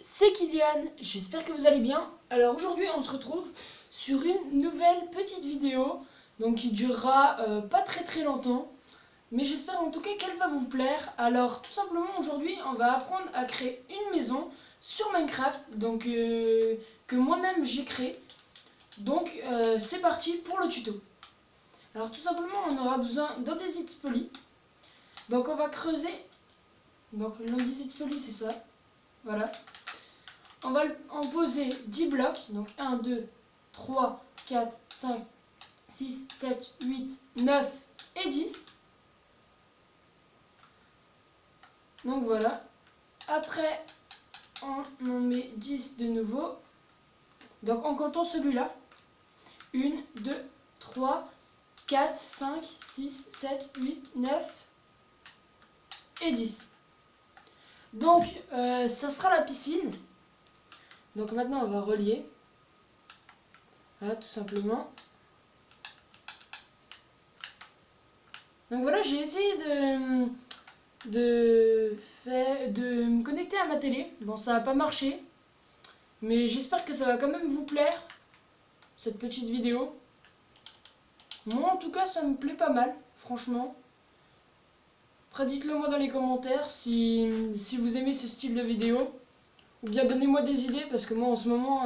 c'est Kylian, j'espère que vous allez bien. Alors aujourd'hui on se retrouve sur une nouvelle petite vidéo, donc qui durera pas très longtemps, mais j'espère en tout cas qu'elle va vous plaire. Alors tout simplement aujourd'hui on va apprendre à créer une maison sur Minecraft, donc que moi-même j'ai créé. Donc c'est parti pour le tuto. Alors tout simplement on aura besoin d'andésite polie, donc on va creuser, donc l'andésite polie c'est ça, voilà. On va en poser 10 blocs, donc 1, 2, 3, 4, 5, 6, 7, 8, 9 et 10. Donc voilà. Après, on en met 10 de nouveau. Donc en comptant celui-là, 1, 2, 3, 4, 5, 6, 7, 8, 9 et 10. Donc ça sera la piscine. Donc maintenant on va relier. Voilà, tout simplement. Donc voilà, j'ai essayé de me connecter à ma télé. Bon, ça n'a pas marché, mais j'espère que ça va quand même vous plaire, cette petite vidéo. Moi en tout cas ça me plaît pas mal, franchement. Après dites-le moi dans les commentaires si vous aimez ce style de vidéo, ou bien donnez-moi des idées, parce que moi en ce moment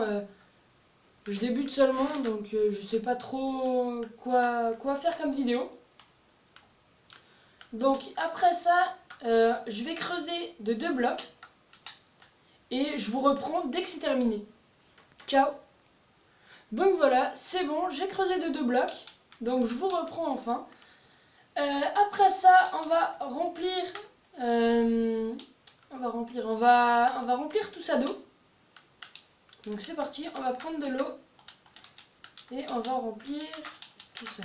je débute seulement, donc je sais pas trop quoi faire comme vidéo. Donc après ça, je vais creuser de 2 blocs et je vous reprends dès que c'est terminé. Ciao. Donc voilà, c'est bon, j'ai creusé de 2 blocs, donc je vous reprends enfin. Après ça, on va remplir tout ça d'eau. Donc c'est parti, on va prendre de l'eau et on va remplir tout ça.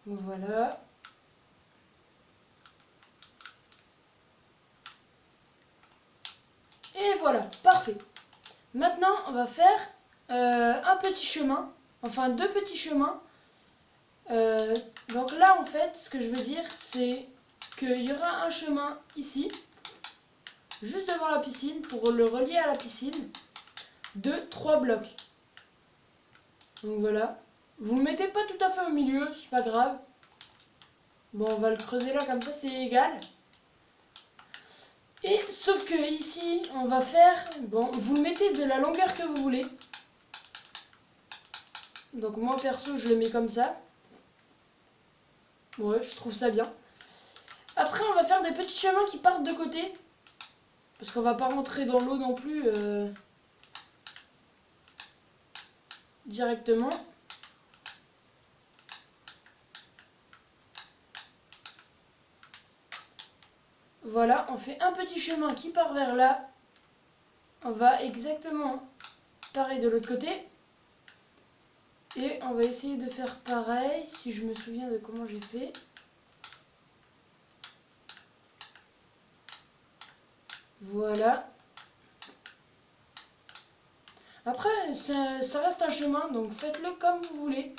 Voilà. Et voilà, parfait. Maintenant, on va faire un petit chemin, enfin 2 petits chemins. Donc là, en fait, ce que je veux dire, c'est qu'il y aura un chemin ici, juste devant la piscine, pour le relier à la piscine, de 3 blocs. Donc voilà. Vous le mettez pas tout à fait au milieu, c'est pas grave. Bon, on va le creuser là, comme ça, c'est égal. Et sauf que ici, on va faire... Bon, vous le mettez de la longueur que vous voulez. Donc moi, perso, je le mets comme ça. Ouais, je trouve ça bien. Après, on va faire des petits chemins qui partent de côté. Parce qu'on va pas rentrer dans l'eau non plus directement. Voilà, on fait un petit chemin qui part vers là. On va exactement pareil de l'autre côté. Et on va essayer de faire pareil, si je me souviens de comment j'ai fait. Voilà. Après, ça reste un chemin, donc faites-le comme vous voulez.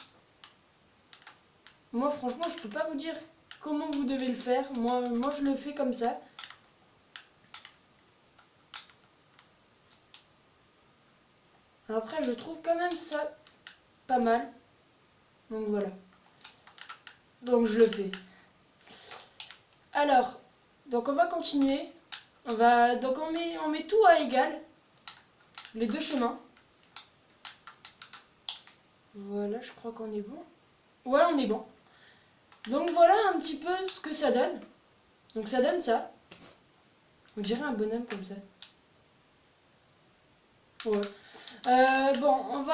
Moi, franchement, je peux pas vous dire comment vous devez le faire. Moi je le fais comme ça. Après, je trouve quand même ça pas mal. Donc voilà. Donc je le fais. Alors, donc on va continuer. Donc on met tout à égal. Les 2 chemins. Voilà, je crois qu'on est bon. Ouais, on est bon. Donc voilà un petit peu ce que ça donne. Donc ça donne ça. On dirait un bonhomme comme ça. Ouais. Bon,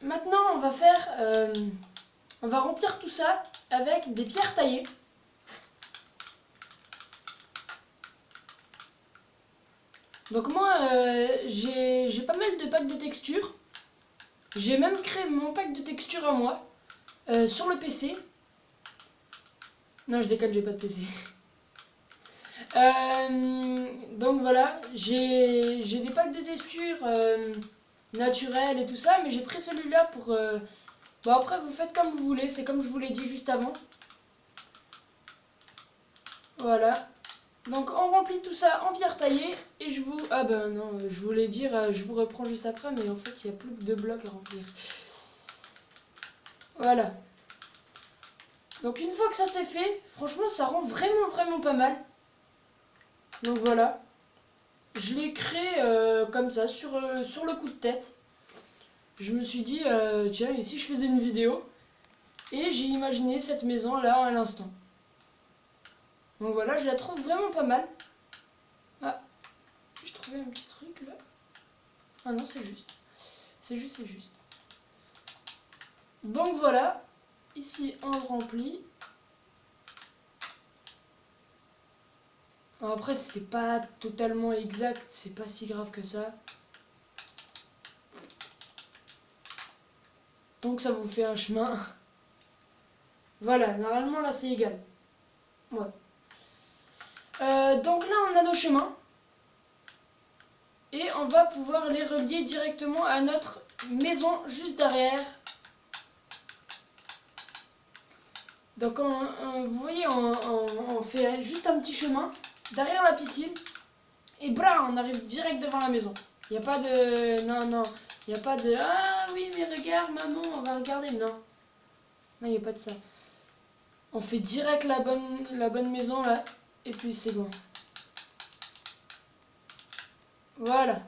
maintenant on va faire... on va remplir tout ça avec des pierres taillées. Donc moi, j'ai pas mal de packs de textures. J'ai même créé mon pack de textures à moi sur le PC. Non, je déconne, j'ai pas de PC. Donc voilà, j'ai des packs de textures naturelles et tout ça, mais j'ai pris celui-là pour... Bon, après, vous faites comme vous voulez, c'est comme je vous l'ai dit juste avant. Voilà. Donc on remplit tout ça en pierre taillée et je vous... Ah ben non, je voulais dire, je vous reprends juste après, mais en fait il n'y a plus que 2 blocs à remplir. Voilà. Donc une fois que ça c'est fait, franchement ça rend vraiment pas mal. Donc voilà. Je l'ai créé comme ça, sur le coup de tête. Je me suis dit, tiens, et si je faisais une vidéo? Et j'ai imaginé cette maison là à l'instant. Donc voilà, je la trouve vraiment pas mal. Ah, j'ai trouvé un petit truc là. Ah non, c'est juste. C'est juste. Donc voilà, ici on remplit. Après, c'est pas totalement exact, c'est pas si grave que ça. Donc ça vous fait un chemin. Voilà, normalement là c'est égal. Ouais. Donc là on a nos chemins. Et on va pouvoir les relier directement à notre maison juste derrière. Donc vous voyez, on fait juste un petit chemin derrière la piscine. Et bra, on arrive direct devant la maison. Il n'y a pas de... Non. Il n'y a pas de... Ah oui, mais regarde maman, on va regarder. Non. Non, il n'y a pas de ça. On fait direct la bonne maison là. Et puis c'est bon. Voilà.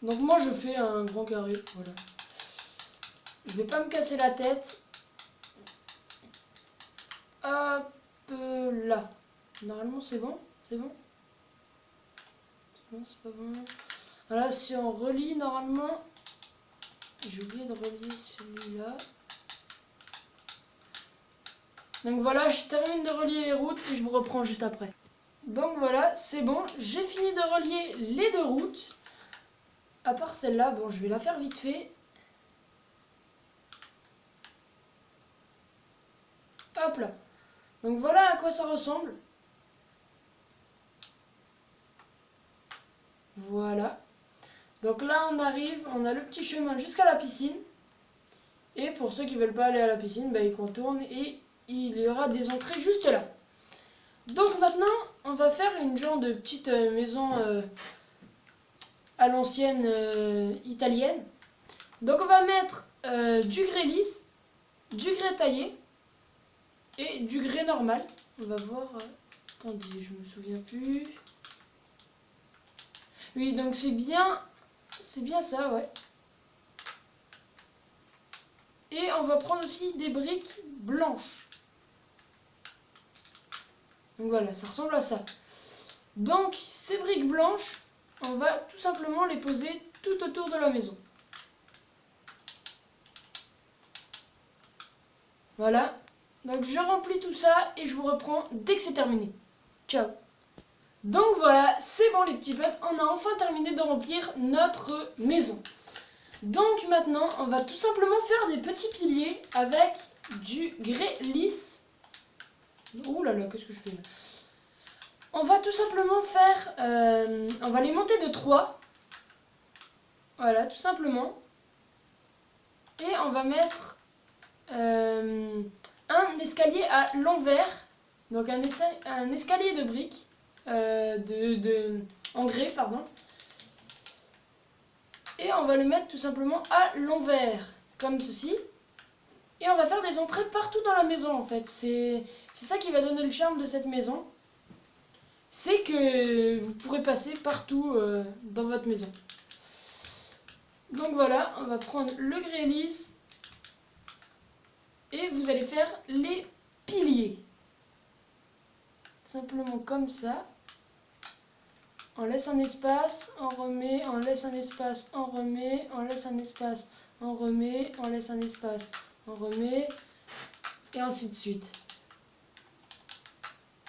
Donc moi je fais un grand carré. Voilà. Je vais pas me casser la tête. Hop là. Normalement c'est bon. C'est bon. Non, c'est pas bon. Voilà, si on relie normalement. J'ai oublié de relier celui-là. Donc voilà, je termine de relier les routes et je vous reprends juste après. Donc voilà, c'est bon, j'ai fini de relier les 2 routes. À part celle-là, bon, je vais la faire vite fait. Hop là. Donc voilà à quoi ça ressemble. Voilà. Donc là, on arrive, on a le petit chemin jusqu'à la piscine. Et pour ceux qui ne veulent pas aller à la piscine, bah, ils contournent et il y aura des entrées juste là. Donc maintenant, on va faire une genre de petite maison à l'ancienne italienne. Donc on va mettre du grès lisse, du grès taillé et du grès normal. On va voir... attendez, je me souviens plus. Oui, donc c'est bien ça, ouais. Et on va prendre aussi des briques blanches. Donc voilà, ça ressemble à ça. Donc ces briques blanches, on va tout simplement les poser tout autour de la maison. Voilà. Donc je remplis tout ça et je vous reprends dès que c'est terminé. Ciao. Donc voilà, c'est bon les petits potes, on a enfin terminé de remplir notre maison. Donc maintenant, on va tout simplement faire des petits piliers avec du grès lisse. Ouh là là, qu'est-ce que je fais là? On va tout simplement faire... on va les monter de 3. Voilà, tout simplement. Et on va mettre un escalier à l'envers. Donc un escalier de briques. En grès, pardon. Et on va le mettre tout simplement à l'envers. Comme ceci. Et on va faire des entrées partout dans la maison en fait. C'est ça qui va donner le charme de cette maison. C'est que vous pourrez passer partout dans votre maison. Donc voilà, on va prendre le grès lisse et vous allez faire les piliers. Simplement comme ça. On laisse un espace, on remet, on laisse un espace, on remet, on laisse un espace, on remet, on laisse un espace, on remet, et ainsi de suite.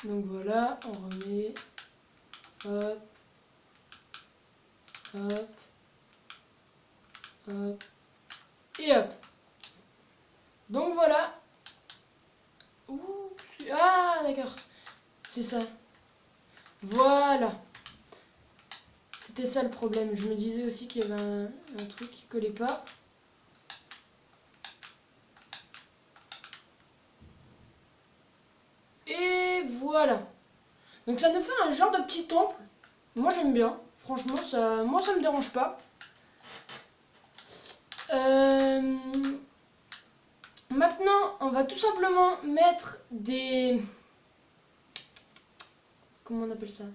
Donc voilà, on remet, hop, hop, hop, et hop. Donc voilà. Ouh, ah d'accord, c'est ça. Voilà. C'était ça le problème. Je me disais aussi qu'il y avait un truc qui collait pas. Et voilà. Donc ça nous fait un genre de petit temple. Moi j'aime bien, franchement ça me dérange pas. Maintenant on va tout simplement mettre des... Comment on appelle ça?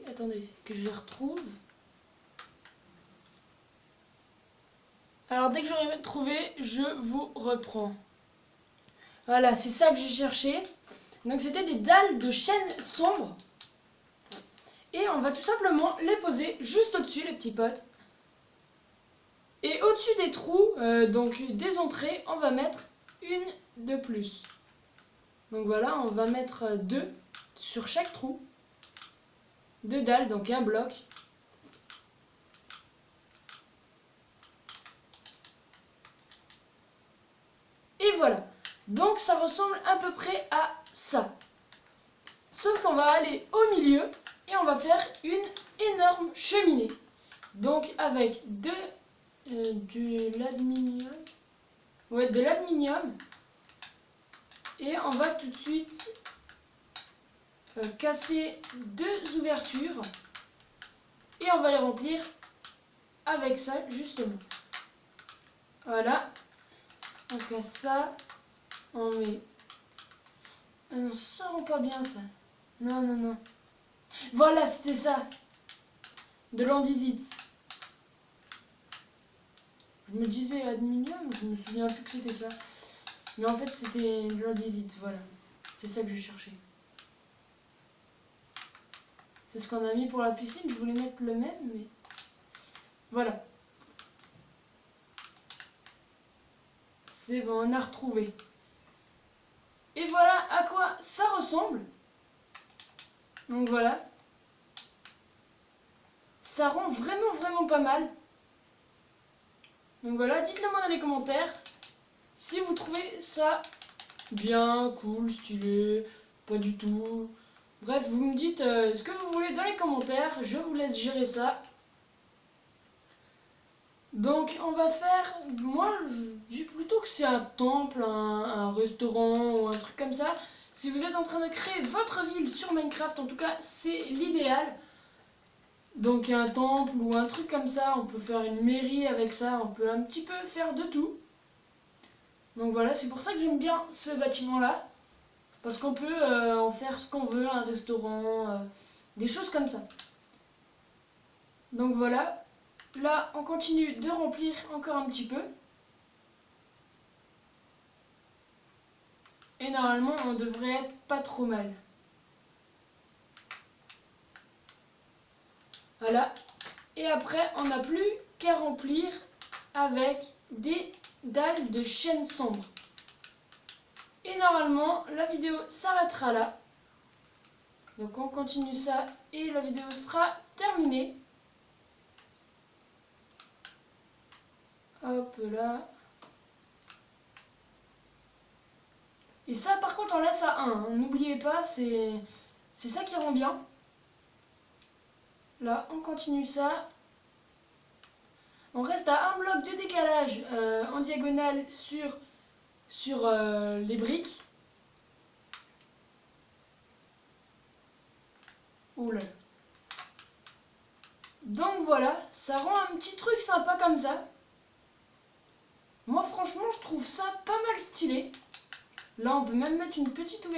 Attendez, que je les retrouve. Alors dès que j'aurai trouvé, je vous reprends. Voilà, c'est ça que j'ai cherché. Donc c'était des dalles de chêne sombre. Et on va tout simplement les poser juste au-dessus, les petits potes. Et au-dessus des trous, donc des entrées, on va mettre une de plus. Donc voilà, on va mettre 2 sur chaque trou. 2 dalles, donc un bloc. Et voilà. Donc ça ressemble à peu près à ça. Sauf qu'on va aller au milieu et on va faire une énorme cheminée. Donc avec de l'aluminium. Ouais, de l'aluminium. Et on va tout de suite casser 2 ouvertures. Et on va les remplir avec ça justement. Voilà. On casse ça. On met... Ah non, ça rend pas bien ça. Non, non, non. Voilà, c'était ça. De l'andésite. Je me disais aluminium, je me souviens plus que c'était ça. Mais en fait, c'était de l'andésite, voilà. C'est ça que je cherchais. C'est ce qu'on a mis pour la piscine, je voulais mettre le même, mais... Voilà. C'est bon, on a retrouvé. Et voilà à quoi ça ressemble. Donc voilà. Ça rend vraiment pas mal. Donc voilà, dites-le moi dans les commentaires si vous trouvez ça bien, cool, stylé, pas du tout. Bref, vous me dites ce que vous voulez dans les commentaires, je vous laisse gérer ça. Donc on va faire, moi je dis plutôt que c'est un temple, un restaurant ou un truc comme ça. Si vous êtes en train de créer votre ville sur Minecraft, en tout cas c'est l'idéal. Donc un temple ou un truc comme ça, on peut faire une mairie avec ça, on peut un petit peu faire de tout. Donc voilà, c'est pour ça que j'aime bien ce bâtiment là. Parce qu'on peut en faire ce qu'on veut, un restaurant, des choses comme ça. Donc voilà, là on continue de remplir encore un petit peu. Et normalement on devrait être pas trop mal. Voilà. Et après on n'a plus qu'à remplir avec des dalles de chêne sombre. Et normalement la vidéo s'arrêtera là. Donc on continue ça et la vidéo sera terminée. Hop là. Et ça par contre on laisse à 1. Hein. N'oubliez pas, c'est ça qui rend bien. Là on continue ça. On reste à un bloc de décalage en diagonale sur les briques. Oula. Donc voilà, ça rend un petit truc sympa comme ça. Moi franchement je trouve ça pas mal stylé. Là on peut même mettre une petite ouverture.